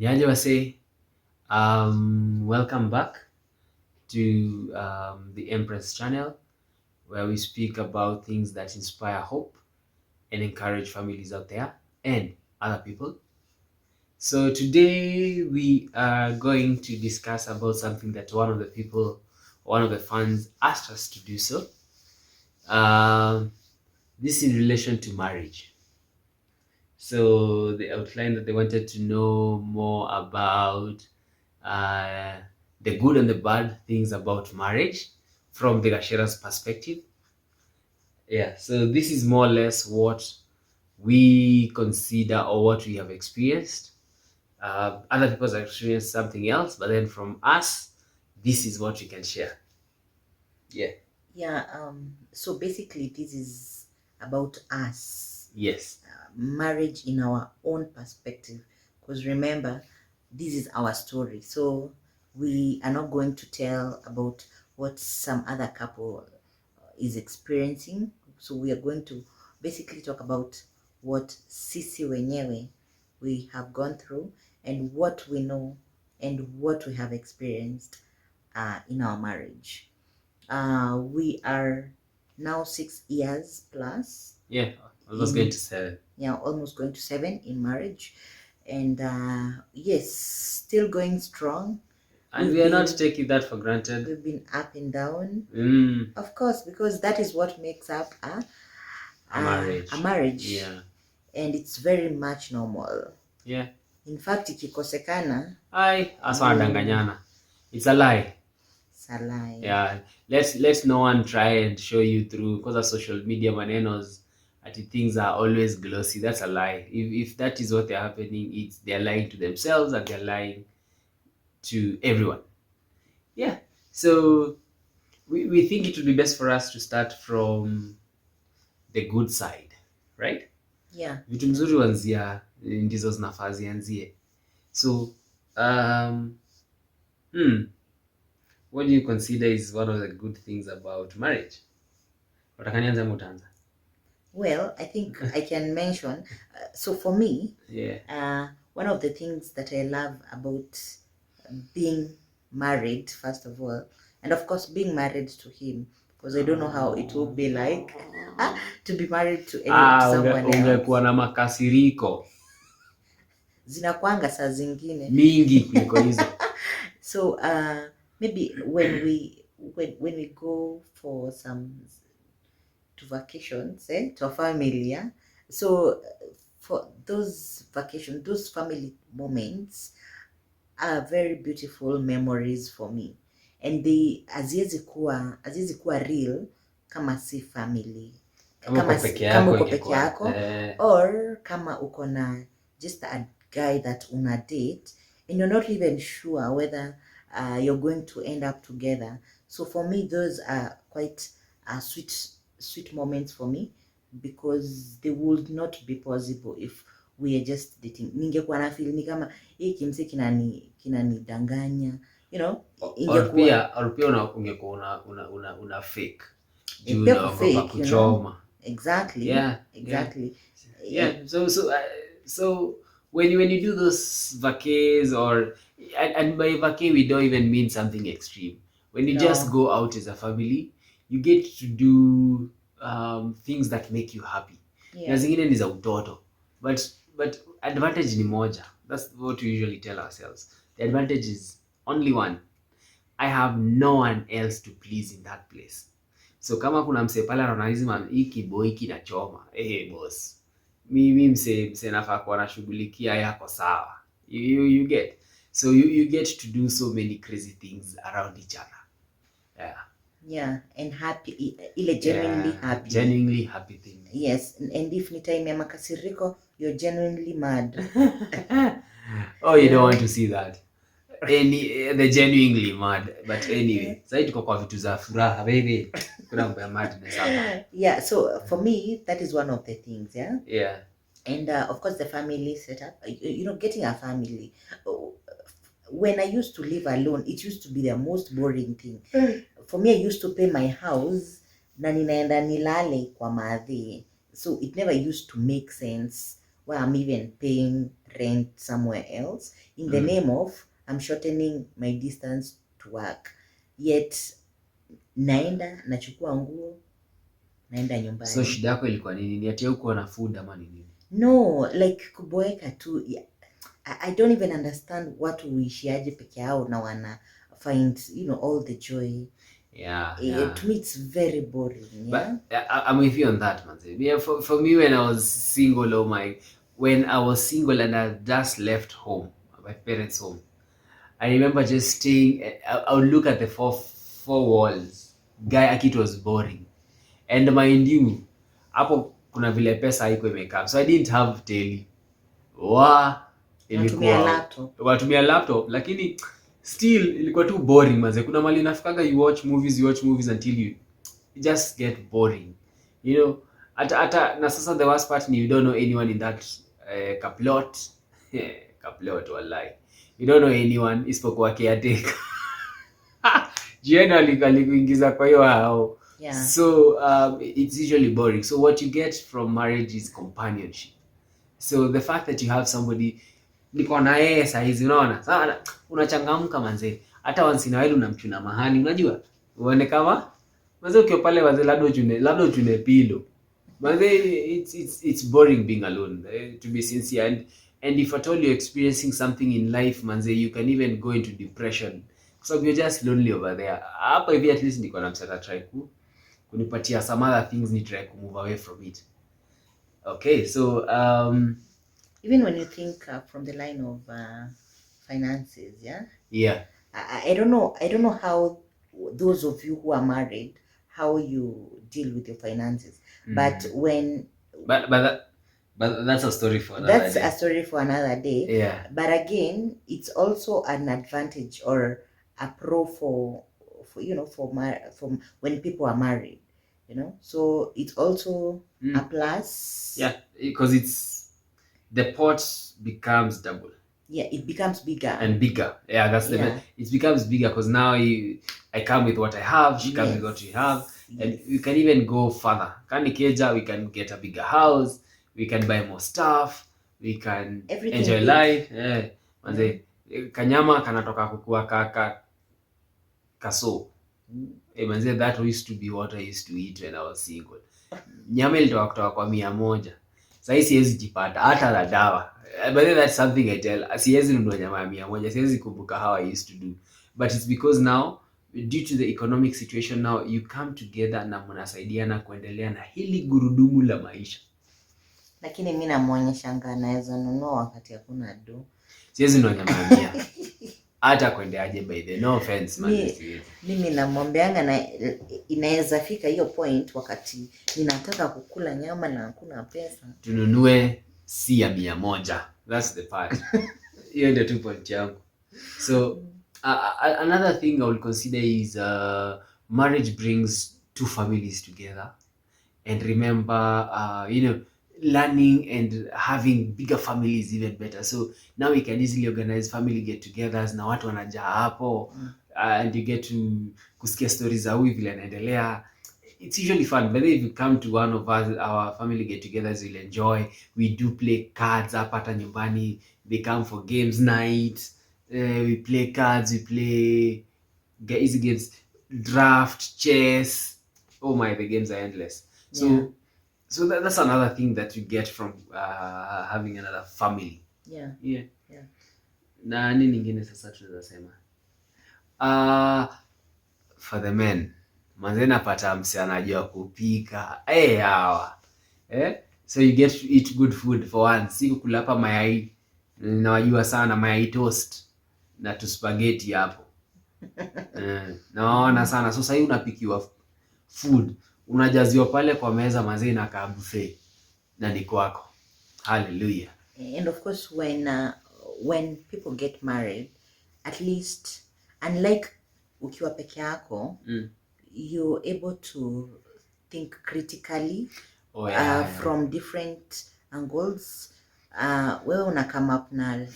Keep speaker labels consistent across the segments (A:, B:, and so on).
A: Niaje wase, welcome back to the Empress channel, where we speak about things that inspire hope and encourage families out there and other people. So today we are going to discuss about something that one of the fans asked us to do so. This in relation to marriage. So they outlined that they wanted to know more about the good and the bad things about marriage from the Gashera's perspective. Yeah, so this is more or less what we consider or what we have experienced. Other people have experienced something else, but then from us, this is what we can share. Yeah.
B: Yeah, so basically this is about us.
A: Yes.
B: Marriage in our own perspective. Because remember, this is our story. So we are not going to tell about what some other couple is experiencing. So we are going to basically talk about what sisi wenyewe we have gone through and what we know and what we have experienced in our marriage. We are now 6 years plus.
A: Yeah, almost going to 7.
B: Yeah, almost going to 7 in marriage. And yes, still going strong.
A: And we are not taking that for granted.
B: We've been up and down. Of course, because that is what makes up
A: a marriage.
B: A marriage.
A: Yeah.
B: And it's very much normal.
A: Yeah.
B: In fact, ikikosekana,
A: aswadanganyana. It's a lie.
B: It's a lie.
A: Yeah. Let's no one try and show you through, because of social media manenos, things are always glossy. That's a lie. If that is what they're happening, they're lying to themselves and they're lying to everyone. Yeah. So we think it would be best for us to start from the good side, right?
B: Yeah.
A: Vitu mzuri wanzia ndizo zinafaa zianzie. So what do you consider is one of the good things about marriage? Watakanianza mutanza?
B: Well, I think I can mention. So for me,
A: yeah,
B: one of the things that I love about being married, first of all, and of course being married to him, because I don't know how it will be like to be married to someone else.
A: Ungekuwa na makasiriko
B: zinakwanga saa zingine
A: mingi kuliko hizo.
B: So maybe when we go for to vacations, to a family, yeah? So for those vacations, those family moments are very beautiful memories for me, and they haziwezi kuwa real kama si family, kama uko peke yako or kama uko na just a guy that una date and you're not even sure whether you're going to end up together. So for me, those are quite sweet moments for me, because they would not be possible if we are just dating. Ningekuwa na feel ni kama hii kimse kinanidanganya, you know,
A: ingekuwa or pia ungekuwa una fake juu na kuchoma.
B: Exactly.
A: Yeah,
B: exactly.
A: Yeah. So when you do those vacays, or and by vacay we don't even mean something extreme. When you just go out as a family, you get to do things that make you happy. Na zingine ni za utoto, but advantage ni moja. That's what we usually tell ourselves. The advantage is only one. I have no one else to please in that place. So kama kuna mse pale anaona hiki boy kinachoma, boss, mimi mse nafaa kuwa nashughulikia yako sawa. You get. So you get to do so many crazy things around each other.
B: Yeah, and happy, ile genuinely happy.
A: Genuinely happy thing.
B: Yes, and if ni time ya makasiriko, you're genuinely mad.
A: Oh, you don't want to see that. The genuinely mad, but anyway, sasa tuko kwa vitu za furaha baby. Kuna mambo ya madness hapa.
B: Yeah, so for me that is one of the things,
A: yeah.
B: And of course the family setup, you know, getting a family. When I used to live alone, it used to be the most boring thing. For me, I used to pay my house na ninaenda nilale kwa madhi. So it never used to make sense where I'm even paying rent somewhere else in the name of I'm shortening my distance to work, yet naenda nachukua nguo naenda nyumbani.
A: So shida yako ilikuwa nini? Ni ati huko na food ama ni nini?
B: No, like kuboeka tu. I don't even understand watu huishiaje peke yao na wana find all the joy. To me it's very boring.
A: But I'm with you on that, man. Yeah, for me when I was single, when I was single and I just left home, my parents' home, I remember just staying. I would look at the four walls. Guy, it was boring. And mind you, hapo kuna vile pesa haiko imekaa. So I didn't have daily. Watumia laptop, lakini still ilikuwa too boring manze. Kuna mali nafikanga you watch movies until you just get boring. Ata na sasa the worst part ni you don't know anyone in that kaplot. Kaplot wallahi. You don't know anyone isipokuwa caretaker. Jiena alikuingiza kwa hiyo hao. So it's usually boring. So what you get from marriage is companionship. So the fact that you have somebody niko na yeye saa hizi, unaona sana, unachangamka manze. Hata once in a while unamchuna mahali, unajua uone kama manze ukiwa pale manze, labda uchune pilo manze. It's boring being alone, to be sincere. And if at all you're experiencing something in life manze, you can even go into depression because you're just lonely over there. Hapa hivi at least niko na msata try kunipatia some other things, ni try to move away from it. Okay, so
B: even when you think from the line of finances, I don't know how those of you who are married, how you deal with your finances. But
A: that's a story for another day.
B: But again, it's also an advantage or a pro for when people are married, so it's also a plus.
A: Because the pot becomes double.
B: It becomes bigger
A: and bigger. That's it becomes bigger because now I come with what I have, she comes with what she have, and we can even go further. Kanikeja, we can get a bigger house, we can buy more stuff, we can enjoy life. Manze, kanyama kanatoka kukua kaso. Manze, that used to be what I used to eat when I was single. Nyama ilitoka kutoka kwa 100. Sasa siwezi jipata hata la dawa. But that's something I tell. Siwezi nunua nyama ya 100. Siwezi kumbuka how I used to do. But it's because now, due to the economic situation now, you come together na mnasaidiana kuendelea na hili gurudumu la maisha.
B: Lakini mimi namuonyeshanga naweza nunua wakati hakuna do.
A: Siwezi nunua nyama ya 100. Hata kuendeaje by the no offense man.
B: Mimi namwambianga na inaweza fika hiyo point wakati ninataka kukula nyama na hakuna pesa.
A: Tununue si ya 100. That's the part. Hiyo ndio tu point yangu. So another thing I will consider is marriage brings two families together. And remember, learning and having bigger families even better. So now we can easily organize family get-togethers na watu wanajaa hapo, and you get to kusikia stories za huyu vile anaendelea. It's usually fun. But if you come to one of our family get-togethers, you'll enjoy. We do play cards up hata nyumbani. They come for games night. We play cards. We play easy games, draft, chess. Oh my, the games are endless. So that's another thing that you get from having another family. Na nini nyingine sasa tunaweza sema? For the men, manze napata mse anajua kupika. Hawa. So you get to eat good food for once. Si kukula hapa mayai. Nawajua sana mayai toast na tu spaghetti hapo. Naona sana. So sasa unapikiwa food, unajaziwa pale kwa meza manze na ka buffet na ni kwako. Hallelujah.
B: And of course when people get married, at least unlike ukiwa peke yako, you're able to think critically from different angles. Wewe una come up na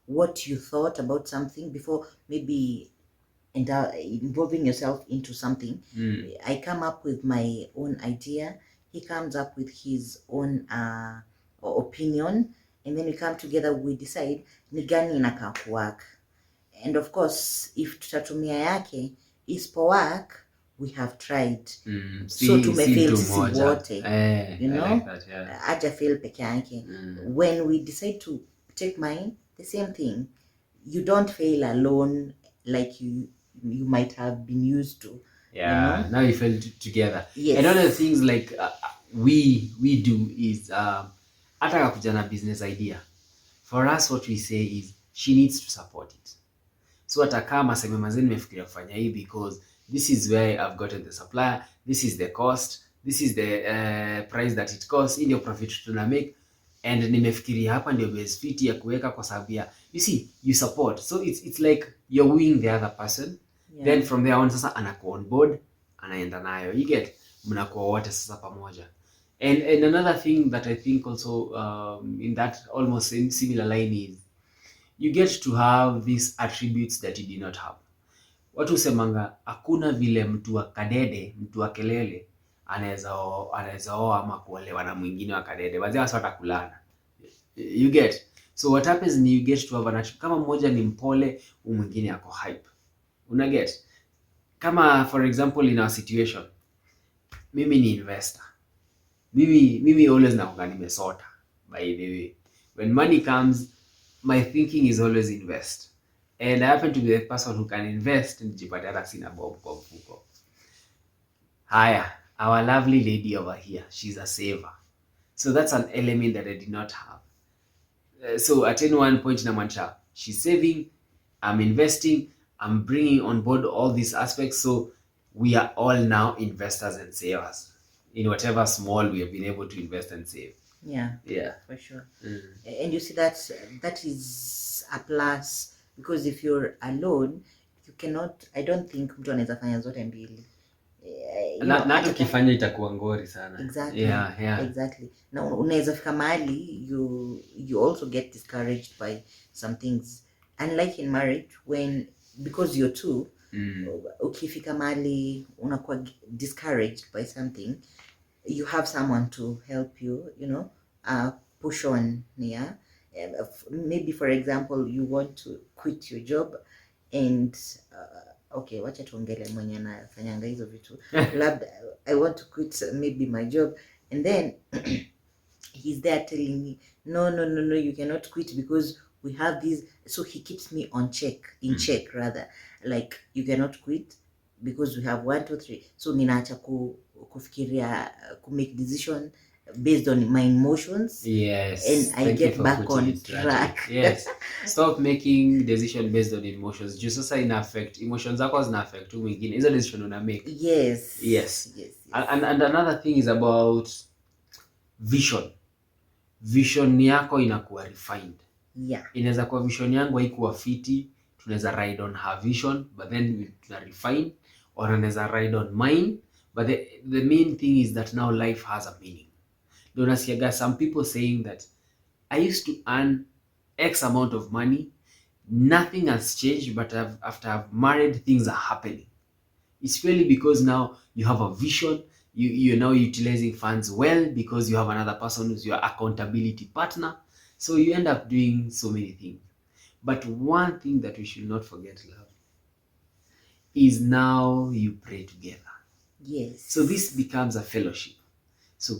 B: what you thought about something before maybe involving yourself into something. I come up with my own idea, he comes up with his own opinion, and then we come together, we decide ni gani inakaa kuwork. And of course if tutatumia yake isipo work, we have tried. So tumefail sisi wote, you know, like that, yeah. Aja fail peke yake. When we decide to take mine, the same thing, you don't fail alone like you might have been used to.
A: Yeah,
B: you know?
A: Now you fail together.
B: Yes.
A: And one of the things like we do is hata kakuja na business idea, for us what we say is she needs to support it. So hata kama aseme mazee nimefikiria kufanya hii because this is where I've gotten the supplier, this is the cost, this is the price that it costs, hii ndio profit tuna make, and nimefikiria hapa ndio base fit ya kuweka kwa sababu ya, you see, you support. So it's like you're wooing the other person. Yeah. Then from there on sasa anakuwa on board, anaenda nayo, you get, mnakuwa wote sasa pamoja. And another thing that I think also in that almost similar line is you get to have these attributes that you did not have. Watu husemanga hakuna vile mtu wa kadede, mtu wa kelele anaweza oa ama kuolewa na mwingine wa kadede, wazee wasa watakulana, you get. So what happens ni you get to have an attribute. Kama mmoja ni mpole, mwingine ako hype, una get. Kama for example in our situation, mimi ni investor, mimi always nakuanga nimesota. By the way, when money comes, my thinking is always invest, and I happen to be the person who can invest. Nijipata hata sina bob kwa mfuko. Haya, our lovely lady over here, she's a saver, so that's an element that I did not have. So at any one point namaanisha she's saving, I'm investing, I'm bringing on board all these aspects, so we are all now investors and savers in whatever small we have been able to invest and save.
B: Yeah, for sure. And you see that is a plus, because if you're alone, you cannot, I don't think mtu anaweza fanya zote mbili.
A: Na tukifanya itakuwa ngori sana.
B: Exactly.
A: Yeah.
B: Exactly. Na unaweza fika mahali you also get discouraged by some things, unlike in marriage, when because you're two, ukifika mahali unakuwa discouraged by something, you have someone to help you, you know, push on. Yeah. Maybe for example you want to quit your job and okay, wacha tuongele mwenye anafanyanga hizo vitu. Labda I want to quit maybe my job, and then he's there telling me no, you cannot quit because we have this. So he keeps me on check, check rather, like you cannot quit because we have 1 2 3. So ninaacha kufikiria, make decision based on my emotions.
A: Yes.
B: And I get back on track.
A: Yes. Stop making decision based on emotions. Juu sasa ina affect emotions zako, zina affect tu mwingine. Hizo decision una make. Yes. And another thing is about vision. Vision yako inakuwa refined.
B: Yeah.
A: Inaweza kuwa vision yangu haikuwa fiti, tunaweza ride on her vision, but then tuna refine, or anaweza ride on mine, but the main thing is that now life has a meaning. Don't nasikiaga some people saying that I used to earn X amount of money, nothing has changed, but after I've married, things are happening. It's really because now you have a vision, you're now utilizing funds well because you have another person who's your accountability partner. So you end up doing so many things. But one thing that we should not forget, love, is now you pray together.
B: Yes.
A: So this becomes a fellowship. So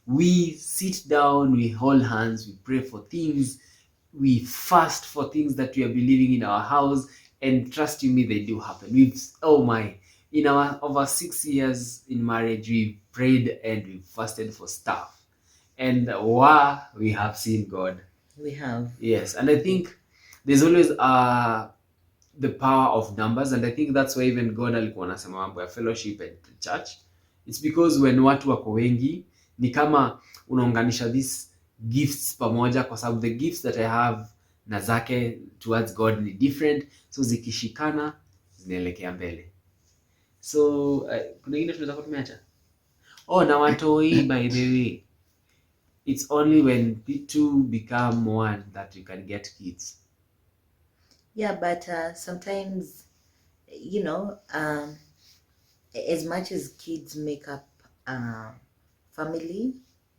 A: we sit down, we hold hands, we pray for things, we fast for things that we are believing in our house, and trust you me, they do happen. In our over 6 years in marriage, we've prayed and we've fasted for stuff, and we have seen God.
B: We have.
A: Yes, and I think there's always the power of numbers, and I think that's why even God alikuwa anasema mambo ya fellowship and church. It's because when watu wako wengi, ni kama unaunganisha these gifts pamoja, kwa sababu the gifts that I have na zake towards God ni different, so zikishikana zinaelekea mbele. So kuna ingine tunaweza kutumeacha. Na watoi, by the way, it's only when two become one that you can get kids.
B: Yeah, but sometimes, you know, as much as kids make up family,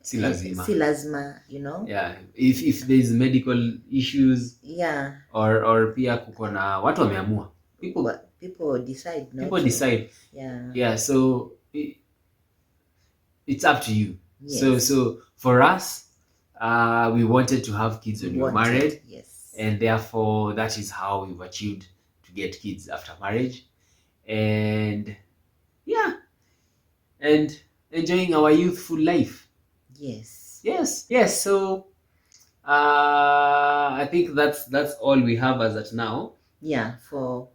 A: Si lazima.
B: Si lazima, you know.
A: Yeah, if there's medical issues
B: Yeah.
A: or pia kuko na watu wameamua.
B: People decide not
A: People
B: to.
A: decide.
B: Yeah.
A: Yeah, so it's up to you.
B: Yes.
A: So for us, we wanted to have kids when we were married.
B: Yes.
A: And therefore that is how we've achieved to get kids after marriage. And yeah, and enjoying our youthful life.
B: Yes.
A: So I think that's all we have as at now.
B: Yeah, for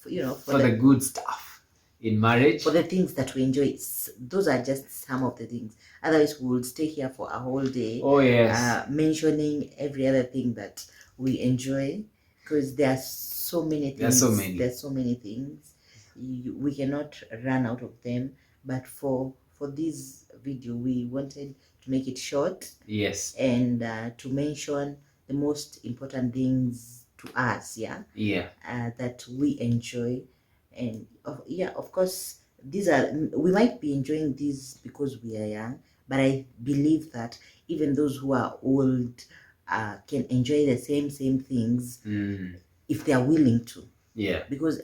B: you know,
A: for the good stuff in marriage,
B: for the things that we enjoy. Those are just some of the things. Otherwise, we will stay here for a whole day.
A: Oh yes.
B: Mentioning every other thing that we enjoy, because there are so many things. There's so many things. We cannot run out of them. But for this video, we wanted to make it short.
A: Yes.
B: And to mention the most important things to us. That we enjoy. And of course, we might be enjoying these because we are young, but I believe that even those who are old can enjoy the same things if they are willing to.
A: Yeah.
B: Because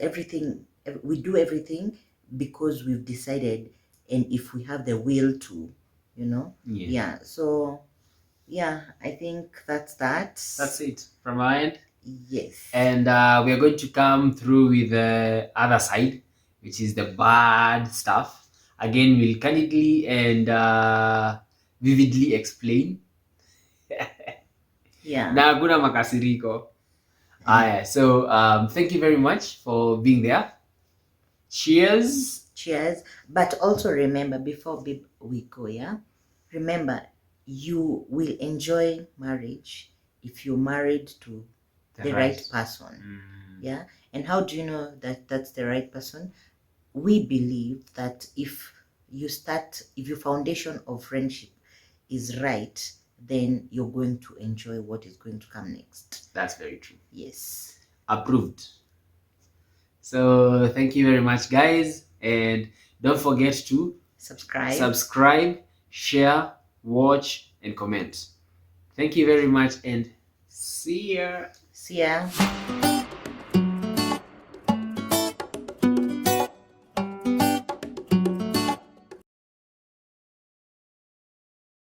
B: we do everything because we've decided, and if we have the will to, you know. Yeah. So yeah, I think that's
A: it from our end.
B: Yes.
A: And we are going to come through with the other side, which is the bad stuff. Again, we'll candidly and vividly explain.
B: Yeah.
A: Na hakuna makasiriko. So thank you very much for being there. Cheers.
B: But also remember, before we go, remember, you will enjoy marriage if you're married to the right person. Yeah. And how do you know that that's the right person? We believe that if your foundation of friendship is right, then you're going to enjoy what is going to come next.
A: That's very true.
B: Yes.
A: Approved. So thank you very much, guys, and don't forget to subscribe, share, watch, and comment. Thank you very much, and see ya.